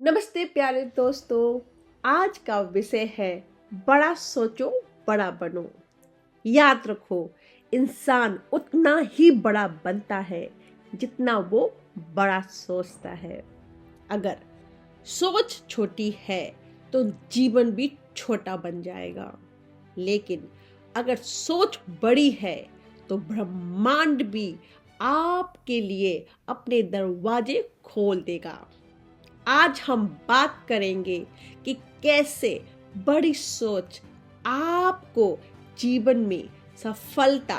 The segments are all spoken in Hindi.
नमस्ते प्यारे दोस्तों। आज का विषय है बड़ा सोचो बड़ा बनो। याद रखो, इंसान उतना ही बड़ा बनता है जितना वो बड़ा सोचता है। अगर सोच छोटी है तो जीवन भी छोटा बन जाएगा, लेकिन अगर सोच बड़ी है तो ब्रह्मांड भी आपके लिए अपने दरवाजे खोल देगा। आज हम बात करेंगे कि कैसे बड़ी सोच आपको जीवन में सफलता,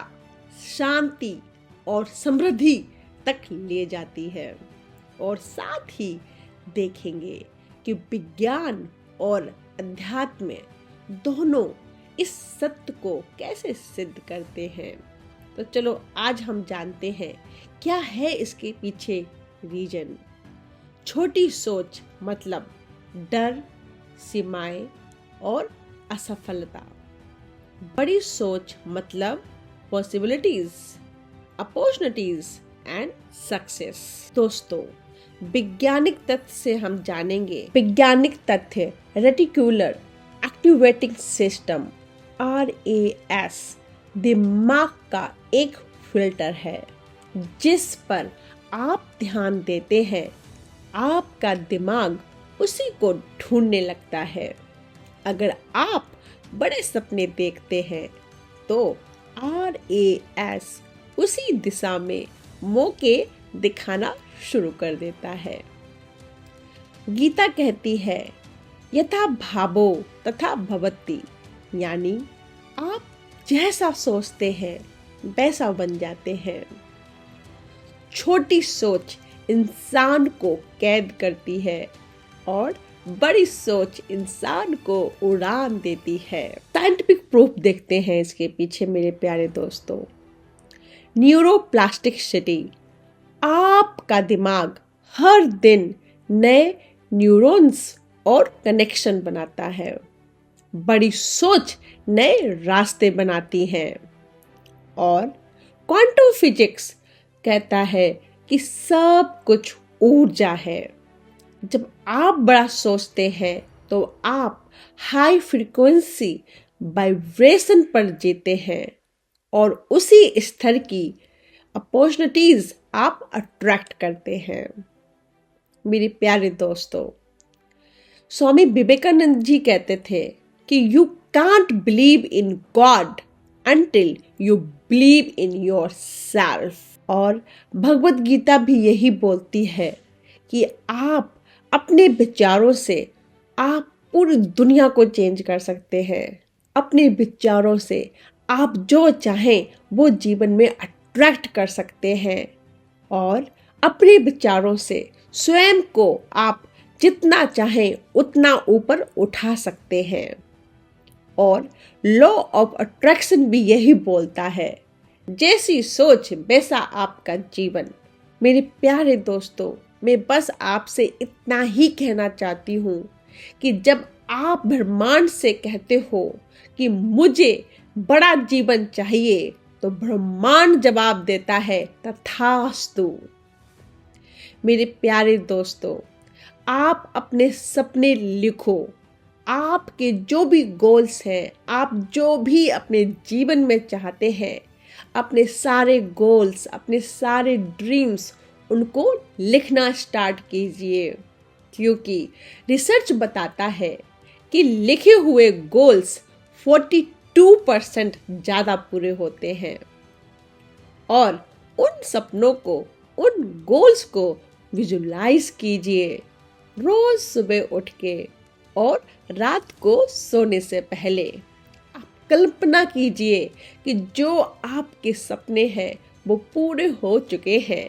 शांति और समृद्धि तक ले जाती है। और साथ ही देखेंगे कि विज्ञान और अध्यात्म दोनों इस सत्य को कैसे सिद्ध करते हैं। तो चलो आज हम जानते हैं क्या है इसके पीछे रीजन। छोटी सोच मतलब डर, सीमाएं और असफलता। बड़ी सोच मतलब पॉसिबिलिटीज, अपॉर्चुनिटीज एंड सक्सेस। दोस्तों, वैज्ञानिक तथ्य से हम जानेंगे। वैज्ञानिक तथ्य रेटिकुलर एक्टिवेटिंग सिस्टम RAS दिमाग का एक फिल्टर है। जिस पर आप ध्यान देते हैं आपका दिमाग उसी को ढूंढने लगता है। अगर आप बड़े सपने देखते हैं तो RAS उसी दिशा में मौके दिखाना शुरू कर देता है। गीता कहती है यथा भावो तथा भवति, यानी आप जैसा सोचते हैं वैसा बन जाते हैं। छोटी सोच इंसान को कैद करती है और बड़ी सोच इंसान को उड़ान देती है। साइंटिफिक प्रूफ देखते हैं इसके पीछे मेरे प्यारे दोस्तों। न्यूरोप्लास्टिसिटी, आपका दिमाग हर दिन नए न्यूरॉन्स और कनेक्शन बनाता है। बड़ी सोच नए रास्ते बनाती है। और क्वांटम फिजिक्स कहता है कि सब कुछ ऊर्जा है। जब आप बड़ा सोचते हैं तो आप हाई फ्रीक्वेंसी वाइब्रेशन पर जीते हैं और उसी स्तर की अपॉर्चुनिटीज आप अट्रैक्ट करते हैं। मेरे प्यारे दोस्तों, स्वामी विवेकानंद जी कहते थे कि you can't believe in God until you believe in yourself। और भगवत गीता भी यही बोलती है कि आप अपने विचारों से आप पूरी दुनिया को चेंज कर सकते हैं। अपने विचारों से आप जो चाहें वो जीवन में अट्रैक्ट कर सकते हैं। और अपने विचारों से स्वयं को आप जितना चाहें उतना ऊपर उठा सकते हैं। और लॉ ऑफ अट्रैक्शन भी यही बोलता है, जैसी सोच वैसा आपका जीवन। मेरे प्यारे दोस्तों, मैं बस आपसे इतना ही कहना चाहती हूँ कि जब आप ब्रह्मांड से कहते हो कि मुझे बड़ा जीवन चाहिए तो ब्रह्मांड जवाब देता है तथास्तु। मेरे प्यारे दोस्तों, आप अपने सपने लिखो। आपके जो भी गोल्स हैं, आप जो भी अपने जीवन में चाहते हैं, अपने सारे गोल्स, अपने सारे ड्रीम्स, उनको लिखना स्टार्ट कीजिए। क्योंकि रिसर्च बताता है कि लिखे हुए गोल्स 42% ज़्यादा पूरे होते हैं। और उन सपनों को, उन गोल्स को विजुलाइज कीजिए रोज सुबह उठ के और रात को सोने से पहले। आप कल्पना कीजिए कि जो आपके सपने हैं वो पूरे हो चुके हैं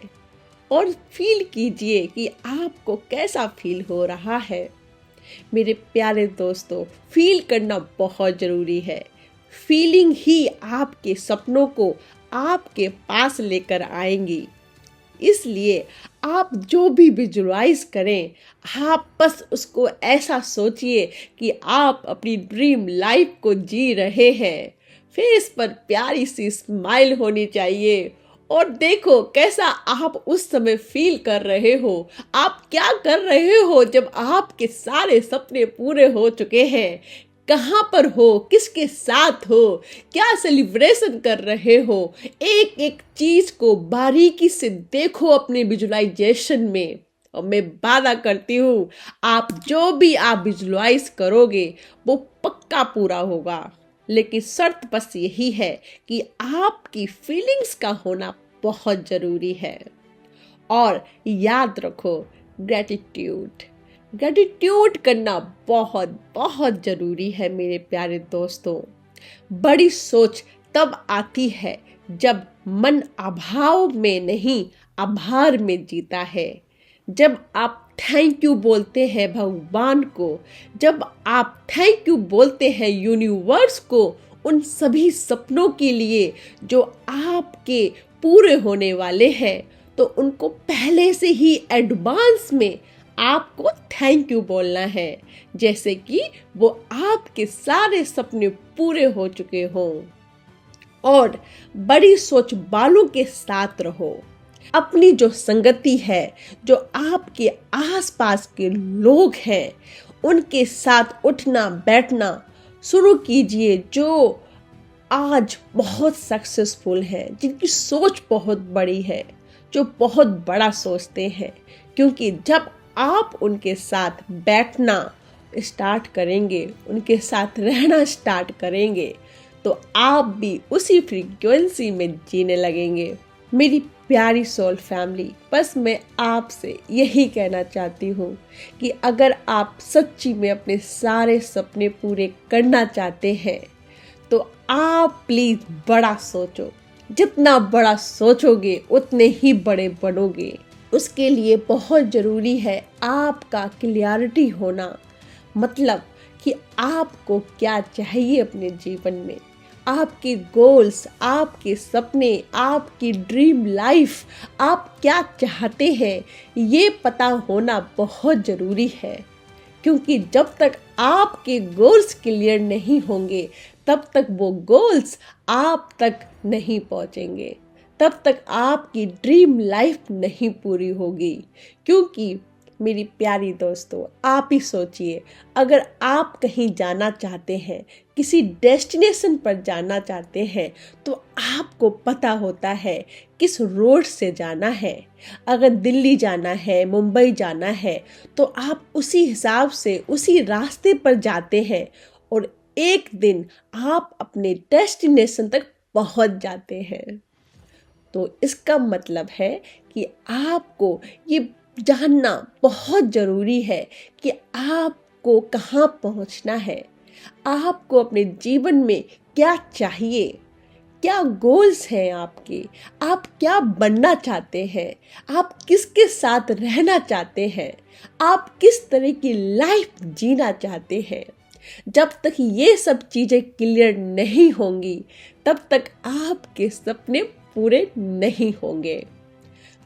और फील कीजिए कि आपको कैसा फील हो रहा है। मेरे प्यारे दोस्तों, फील करना बहुत ज़रूरी है। फीलिंग ही आपके सपनों को आपके पास लेकर आएंगी। इसलिए आप जो भी विजुअलाइज करें, आप बस उसको ऐसा सोचिए कि आप अपनी ड्रीम लाइफ को जी रहे हैं। फेस पर प्यारी सी स्माइल होनी चाहिए और देखो कैसा आप उस समय फील कर रहे हो। आप क्या कर रहे हो जब आपके सारे सपने पूरे हो चुके हैं। कहाँ पर हो, किसके साथ हो, क्या सेलिब्रेशन कर रहे हो। एक एक चीज को बारीकी से देखो अपने विजुअलाइजेशन में। और मैं वादा करती हूँ आप जो भी आप विजुअलाइज करोगे वो पक्का पूरा होगा। लेकिन शर्त बस यही है कि आपकी फीलिंग्स का होना बहुत जरूरी है। और याद रखो, ग्रेटिट्यूड ग्रेटिट्यूड करना बहुत बहुत जरूरी है मेरे प्यारे दोस्तों। बड़ी सोच तब आती है जब मन अभाव में नहीं आभार में जीता है। जब आप थैंक यू बोलते हैं भगवान को, जब आप थैंक यू बोलते हैं यूनिवर्स को उन सभी सपनों के लिए जो आपके पूरे होने वाले हैं, तो उनको पहले से ही एडवांस में आपको थैंक यू बोलना है, जैसे कि वो आपके सारे सपने पूरे हो चुके हों। और बड़ी सोच वालों के साथ रहो। अपनी जो संगति है, जो आपके आसपास के लोग हैं, उनके साथ उठना बैठना शुरू कीजिए, जो आज बहुत सक्सेसफुल हैं, जिनकी सोच बहुत बड़ी है, जो बहुत बड़ा सोचते हैं। क्योंकि जब आप उनके साथ बैठना स्टार्ट करेंगे, उनके साथ रहना स्टार्ट करेंगे, तो आप भी उसी फ्रीक्वेंसी में जीने लगेंगे। मेरी प्यारी सोल फैमिली, बस मैं आपसे यही कहना चाहती हूँ कि अगर आप सच्ची में अपने सारे सपने पूरे करना चाहते हैं तो आप प्लीज बड़ा सोचो। जितना बड़ा सोचोगे उतने ही बड़े बनोगे। उसके लिए बहुत जरूरी है आपका क्लियरिटी होना, मतलब कि आपको क्या चाहिए अपने जीवन में, आपके गोल्स, आपके सपने, आपकी ड्रीम लाइफ, आप क्या चाहते हैं, ये पता होना बहुत ज़रूरी है। क्योंकि जब तक आपके गोल्स क्लियर नहीं होंगे तब तक वो गोल्स आप तक नहीं पहुंचेंगे, तब तक आपकी ड्रीम लाइफ नहीं पूरी होगी। क्योंकि मेरी प्यारी दोस्तों, आप ही सोचिए, अगर आप कहीं जाना चाहते हैं, किसी डेस्टिनेशन पर जाना चाहते हैं, तो आपको पता होता है किस रोड से जाना है। अगर दिल्ली जाना है, मुंबई जाना है, तो आप उसी हिसाब से उसी रास्ते पर जाते हैं और एक दिन आप अपने डेस्टिनेशन तक पहुंच जाते हैं। तो इसका मतलब है कि आपको ये जानना बहुत ज़रूरी है कि आपको कहाँ पहुँचना है, आपको अपने जीवन में क्या चाहिए, क्या गोल्स हैं आपके, आप क्या बनना चाहते हैं, आप किसके साथ रहना चाहते हैं, आप किस तरह की लाइफ जीना चाहते हैं। जब तक ये सब चीज़ें क्लियर नहीं होंगी तब तक आपके सपने पूरे नहीं होंगे।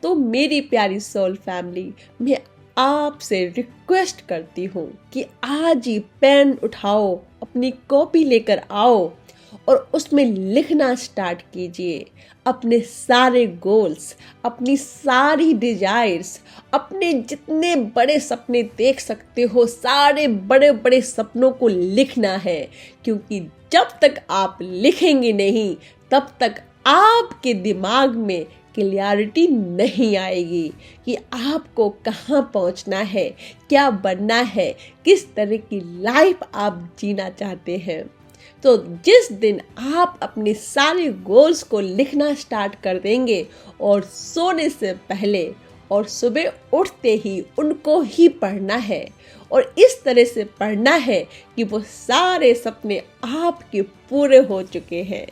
तो मेरी प्यारी सोल फैमिली, मैं आपसे रिक्वेस्ट करती हूँ कि आज ही पेन उठाओ, अपनी कॉपी लेकर आओ और उसमें लिखना स्टार्ट कीजिए अपने सारे गोल्स, अपनी सारी डिजायर्स, अपने जितने बड़े सपने देख सकते हो, सारे बड़े बड़े सपनों को लिखना है। क्योंकि जब तक आप लिखेंगे नहीं तब तक आपके दिमाग में क्लियरिटी नहीं आएगी कि आपको कहाँ पहुँचना है, क्या बनना है, किस तरह की लाइफ आप जीना चाहते हैं। तो जिस दिन आप अपने सारे गोल्स को लिखना स्टार्ट कर देंगे और सोने से पहले और सुबह उठते ही उनको ही पढ़ना है, और इस तरह से पढ़ना है कि वो सारे सपने आपके पूरे हो चुके हैं।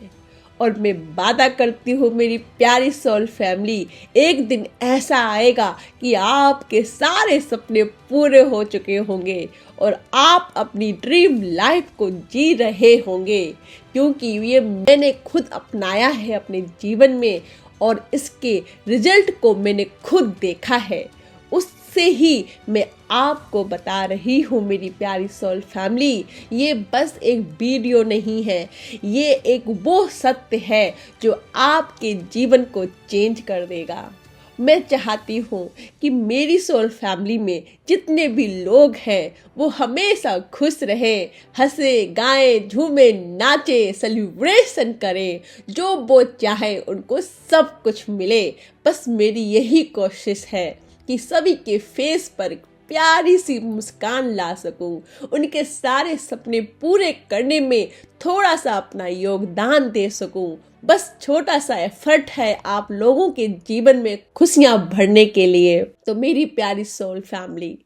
और मैं वादा करती हूँ मेरी प्यारी सोल फैमिली, एक दिन ऐसा आएगा कि आपके सारे सपने पूरे हो चुके होंगे और आप अपनी ड्रीम लाइफ को जी रहे होंगे। क्योंकि ये मैंने खुद अपनाया है अपने जीवन में और इसके रिजल्ट को मैंने खुद देखा है। उस से ही मैं आपको बता रही हूँ मेरी प्यारी सोल फैमिली, ये बस एक वीडियो नहीं है, ये एक वो सत्य है जो आपके जीवन को चेंज कर देगा। मैं चाहती हूँ कि मेरी सोल फैमिली में जितने भी लोग हैं वो हमेशा खुश रहें, हंसे, गाएं, झूमे, नाचे, सेलिब्रेशन करें, जो वो चाहे उनको सब कुछ मिले। बस मेरी यही कोशिश है कि सभी के फेस पर प्यारी सी मुस्कान ला सकूं, उनके सारे सपने पूरे करने में थोड़ा सा अपना योगदान दे सकूं। बस छोटा सा एफर्ट है आप लोगों के जीवन में खुशियां भरने के लिए। तो मेरी प्यारी सोल फैमिली,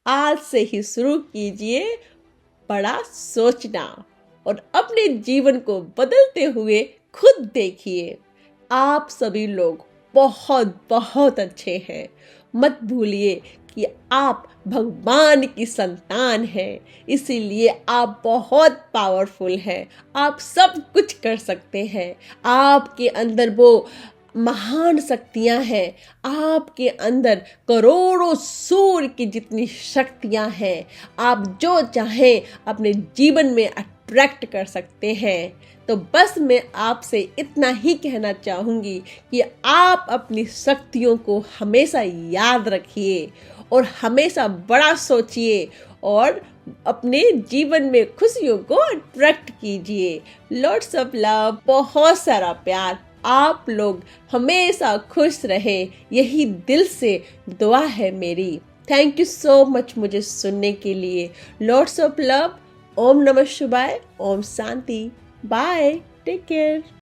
आज से ही शुरू कीजिए बड़ा सोचना और अपने जीवन को बदलते हुए खुद देखिए। आप सभी लोग बहुत बहुत अच्छे हैं। मत भूलिए कि आप भगवान की संतान हैं, इसीलिए आप बहुत पावरफुल हैं। आप सब कुछ कर सकते हैं। आपके अंदर वो महान शक्तियां हैं, आपके अंदर करोड़ों सूर्य की जितनी शक्तियां हैं। आप जो चाहें अपने जीवन में अट्रैक्ट कर सकते हैं। तो बस मैं आपसे इतना ही कहना चाहूँगी कि आप अपनी शक्तियों को हमेशा याद रखिए और हमेशा बड़ा सोचिए और अपने जीवन में खुशियों को अट्रैक्ट कीजिए। लॉट्स ऑफ लव, बहुत सारा प्यार। आप लोग हमेशा खुश रहें, यही दिल से दुआ है मेरी। थैंक यू सो मच मुझे सुनने के लिए। Lots of love. ओम नमः शिवाय। ओम शांति। बाय। Take care.